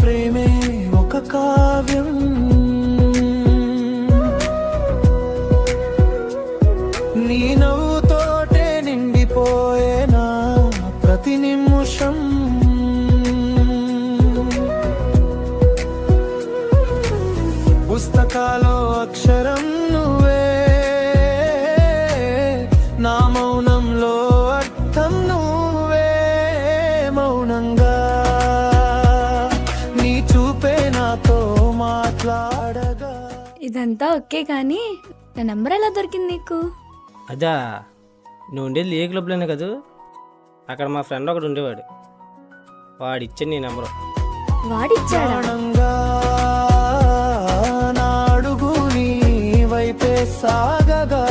ప్రేమే ఒక కావ్యం, నీ నవ్వుతోటే నిండిపోయేనా ప్రతి నిమిషం. పుస్తకాలో అక్షరం నువ్వే, నా మౌనంలో అర్థం నువ్వే. మౌనంగా నీ చూపే నాతో మాట్లాడగా. ఇదంతా ఓకే కానీ నా నంబర్ ఎలా దొరికింది నీకు? అదా, నువ్వు ఉండేది ఏ క్లబ్లోనే కదా, అక్కడ మా ఫ్రెండ్ ఒకడు ఉండేవాడు, వాడిచ్చాడు నీ నెంబరు. వాడిచ్చాడా? ప్రాణంగా నా అడుగు నీ వైపే సాగగా,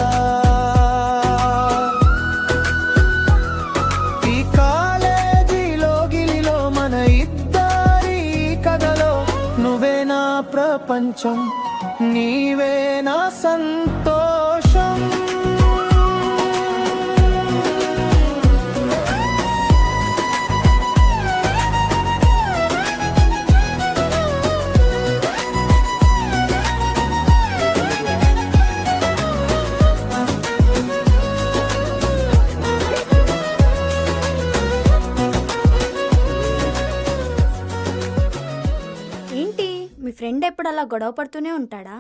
ఈ కాలేజీలో గిలిలో మన ఇద్దరి కథలో నువ్వే నా ప్రపంచం, నీవే నా సంతోషం. ఏంటి మీ ఫ్రెండ్ ఎప్పుడు అలా గొడవ పడుతూనే ఉంటాడా?